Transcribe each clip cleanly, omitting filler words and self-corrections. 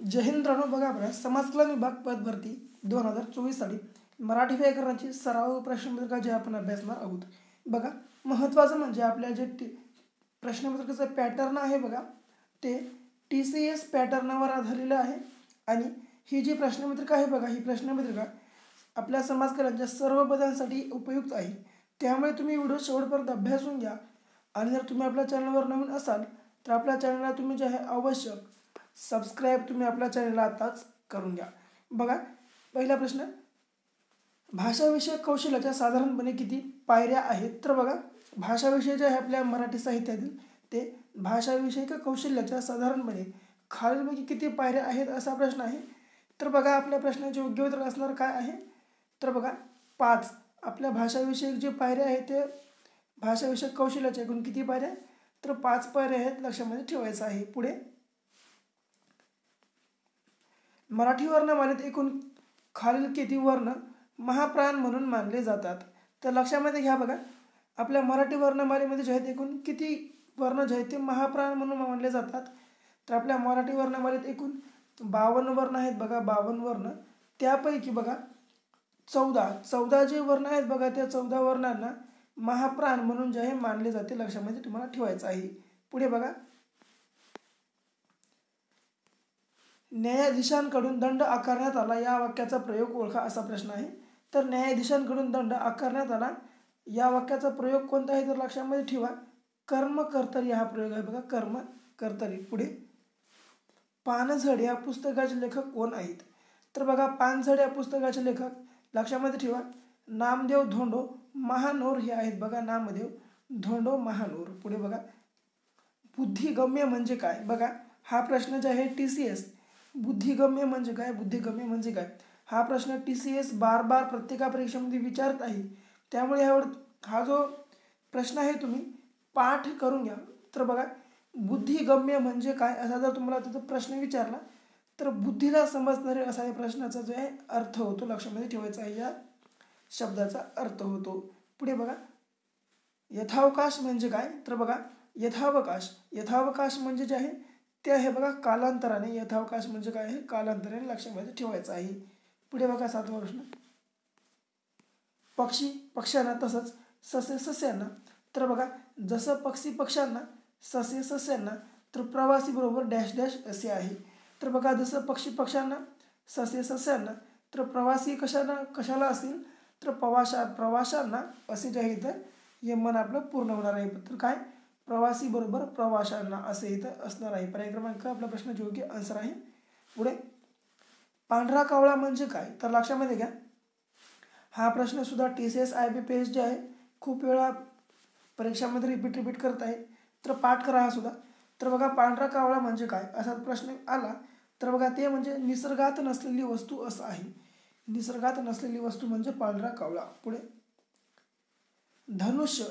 जय हिंद मित्रांनो, बघा बघा समाजकल्याण विभाग पद भरती 2024 साठी मराठी व्याकरणाची सराव प्रश्नपत्रिका जे आपण अभ्यासणार आहोत. बघा महत्त्वाचं म्हणजे आपल्या जे प्रश्नपत्रिकेचं पॅटर्न आहे बघा ते TCS पॅटर्नवर आधारलेलं आहे. आणि ही जी प्रश्नपत्रिका आहे बघा, ही प्रश्नपत्रिका आपल्या समाजकल्याणच्या सर्व पदांसाठी उपयुक्त आहे. त्यामुळे तुम्ही व्हिडिओ शेवटपर्यंत अभ्यासून घ्या. आणि जर तुम्ही आपल्या चॅनलवर नवीन असाल तर आपल्या चॅनलला तुम्ही जे आहे आवश्यक सबस्क्राईब तुम्ही आपल्या चॅनलला आताच करून घ्या. बघा पहिला प्रश्न, भाषाविषयक कौशल्याच्या साधारणपणे किती पायऱ्या आहेत? तर बघा भाषाविषय जे आहे आपल्या मराठी साहित्यातील ते भाषाविषयक कौशल्याच्या साधारणपणे खालीलपैकी किती पायऱ्या आहेत असा प्रश्न आहे. तर बघा आपल्या प्रश्नाचे योग्य उत्तर असणार काय आहे? तर बघा 5. आपल्या भाषाविषयक जे पायऱ्या आहेत ते भाषाविषयक कौशल्याच्या एकूण किती पायऱ्या? तर 5 पायऱ्या आहेत, लक्षामध्ये ठेवायचं आहे. पुढे, मराठी वर्णमालेत एकूण खालील किती वर्ण महाप्राण म्हणून मानले जातात? तर लक्षामध्ये घ्या बघा आपल्या मराठी वर्णमालेमध्ये जे आहेत एकूण किती वर्ण जे आहेत ते महाप्राण म्हणून मानले जातात? तर आपल्या मराठी वर्णमालेत एकूण 52 वर्ण आहेत बघा, 52 वर्ण. त्यापैकी बघा 14 जे वर्ण आहेत बघा त्या 14 वर्णांना महाप्राण म्हणून जे आहे मानले जाते, लक्षामध्ये तुम्हाला ठेवायचं आहे. पुढे बघा, न्यायाधीशांकडून दंड आकारण्यात आला या वाक्याचा प्रयोग ओळखा असा प्रश्न आहे. तर न्यायाधीशांकडून दंड आकारण्यात आला या वाक्याचा प्रयोग कोणता आहे? तर लक्षामध्ये ठेवा कर्म कर्तरी हा प्रयोग आहे बघा, कर्म कर्तरी. पुढे, पानझड या पुस्तकाचे लेखक कोण आहेत? तर बघा पानझड या पुस्तकाचे लेखक लक्षामध्ये ठेवा नामदेव धोंडो महानोर हे आहेत बघा, नामदेव धोंडो महानोर. पुढे बघा, बुद्धिगम्य म्हणजे काय? बघा हा प्रश्न जे आहे TCS बुद्धिगम्य म्हणजे काय, बुद्धिगम्य म्हणजे काय हा प्रश्न TCS बार प्रत्येका परीक्षेमध्ये विचारत आहे. त्यामुळे हा जो प्रश्न आहे तुम्ही पाठ करून घ्या. तर बघा बुद्धिगम्य म्हणजे काय असा जर तुम्हाला त्याचा प्रश्न विचारला तर बुद्धीला समजणारे असा या प्रश्नाचा जो आहे अर्थ होतो, लक्षामध्ये ठेवायचा आहे. या शब्दाचा अर्थ होतो. पुढे बघा, यथावकाश म्हणजे काय? तर बघा यथावकाश म्हणजे जे आहे ते आहे बघा कालांतराने. यथावकाश म्हणजे काय आहे? कालांतराने, लक्षामध्ये ठेवायचं आहे. पुढे बघा 7वा प्रश्न, पक्ष्यांना तसंच ससे सस्यांना. तर बघा जसं पक्षी पक्ष्यांना ससे सस्यांना तर प्रवासी बरोबर डॅश डॅश असे आहे. तर बघा जसं पक्षी पक्ष्यांना ससे सस्यांना तर प्रवासी कशाला असतील? तर प्रवाशांना असे जे आहे इथं हे मन आपलं पूर्ण होणार आहे. तर काय प्रवासी बरोबर प्रवाशांना असे इथं असणार आहे. पर्याय क्रमांक आपल्या प्रश्नाचे योग्य आन्सर आहे. पुढे, पांढरा कावळा म्हणजे काय? तर लक्षामध्ये घ्या हा प्रश्न सुद्धा TCS IBPS जे आहे खूप वेळा परीक्षामध्ये रिपीट करत आहे, तर पाठ करा हा सुद्धा. तर बघा पांढरा कावळा म्हणजे काय असा प्रश्न आला तर बघा ते म्हणजे निसर्गात नसलेली वस्तू असं आहे. निसर्गात नसलेली वस्तू म्हणजे पांढरा कावळा. पुढे, धनुष्य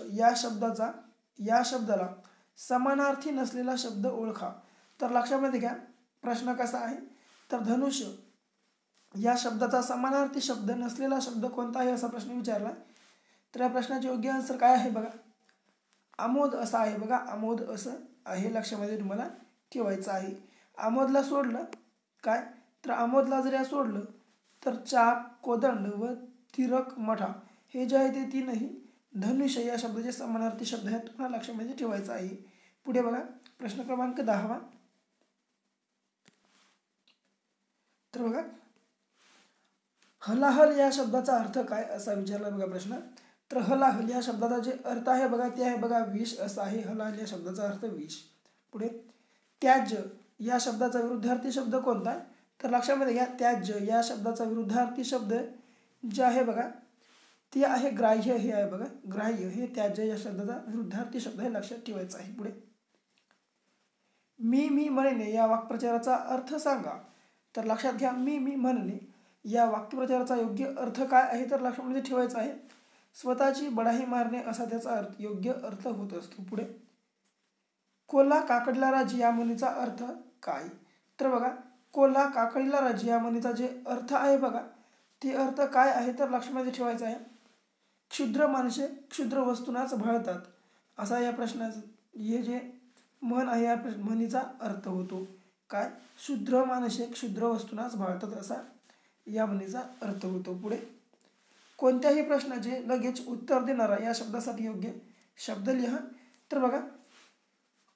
या शब्दाला समानार्थी नसलेला शब्द ओळखा. तर लक्षामध्ये घ्या प्रश्न कसा आहे? तर धनुष्य या शब्दाचा समानार्थी शब्द नसलेला शब्द कोणता आहे असा प्रश्न विचारला. तर या प्रश्नाचे योग्य आन्सर काय आहे? बघा आमोद असा आहे बघा, आमोद असं आहे, लक्षामध्ये तुम्हाला ठेवायचं आहे. आमोदला सोडलं काय? तर आमोदला जर या सोडलं तर चाप कोदंड व तिरक मठा हे जे आहे ते तीनही धनुष्य या शब्दाचे समानार्थी शब्द आहेत, तुम्हाला लक्षामध्ये ठेवायचं आहे. पुढे बघा प्रश्न क्रमांक 10वा, तर बघा हलाहल या शब्दाचा अर्थ काय असा विचारला बघा प्रश्न. तर हलाहल या शब्दाचा जे अर्थ आहे बघा ते आहे बघा विष असा आहे. हलाहल या शब्दाचा अर्थ विष. पुढे, त्याज्य या शब्दाचा विरुद्धार्थी शब्द कोणता आहे? तर लक्षामध्ये घ्या त्याज्य या शब्दाचा विरुद्धार्थी शब्द जे आहे बघा ते आहे ग्राह्य. हे आहे बघा ग्राह्य, हे त्याज्य या शब्दाचा विरुद्धार्थी शब्द आहे, लक्षात ठेवायचा आहे. पुढे, मी म्हणणे या वाक्प्रचाराचा अर्थ सांगा. तर लक्षात घ्या मी म्हणणे या वाक्यप्रचाराचा योग्य अर्थ काय आहे? तर लक्षामध्ये ठेवायचा आहे स्वतःची बढाई मारणे असा त्याचा योग्य अर्थ होत असतो. पुढे, कोल्हा काकडला राजी या म्हणीचा अर्थ काय? तर बघा कोल्हा काकडीला राजी या म्हणीचा जे अर्थ आहे बघा ते अर्थ काय आहे? तर लक्षामध्ये ठेवायचं आहे क्षुद्र माणसे क्षुद्र वस्तूंनाच भाळतात असा या प्रश्नाचं हे जे म्हण आहे या म्हणीचा अर्थ होतो. काय क्षुद्र माणसे क्षुद्र वस्तूंनाच भाळतात असा या म्हणीचा अर्थ होतो. पुढे कोणत्याही प्रश्नाचे लगेच उत्तर देणारा या शब्दासाठी योग्य शब्द लिहा. तर बघा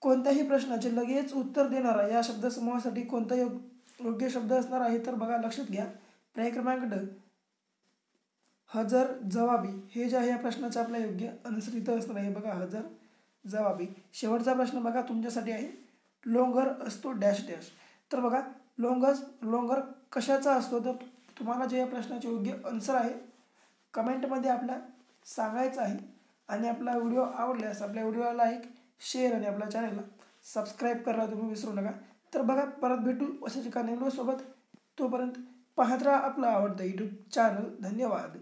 कोणत्याही प्रश्नाचे लगेच उत्तर देणारा या शब्दसमूहासाठी कोणता योग्य शब्द असणार आहे तर बघा लक्षात घ्या. पर्याय क्रमांक ड हजर जवाबी हे जे आहे या प्रश्नाचे आपल्या योग्य आन्सर इथं असणार आहे. बघा हजर जवाबी. शेवटचा प्रश्न बघा तुमच्यासाठी आहे लोंगर असतो डॅश डॅश. तर बघा लोंगर कशाचा असतो तर तुम्हाला जे या प्रश्नाचे योग्य आन्सर आहे कमेंटमध्ये आपल्या सांगायचं आहे. आणि आपला व्हिडिओ आवडल्यास आपल्या व्हिडिओला लाईक शेअर आणि आपल्या चॅनलला सबस्क्राईब करायला तुम्ही विसरू नका. तर बघा परत भेटू अशाच एका व्हिडिओसोबत. तोपर्यंत पाहत राहा आपलं आवडतं यूट्यूब चॅनल. धन्यवाद.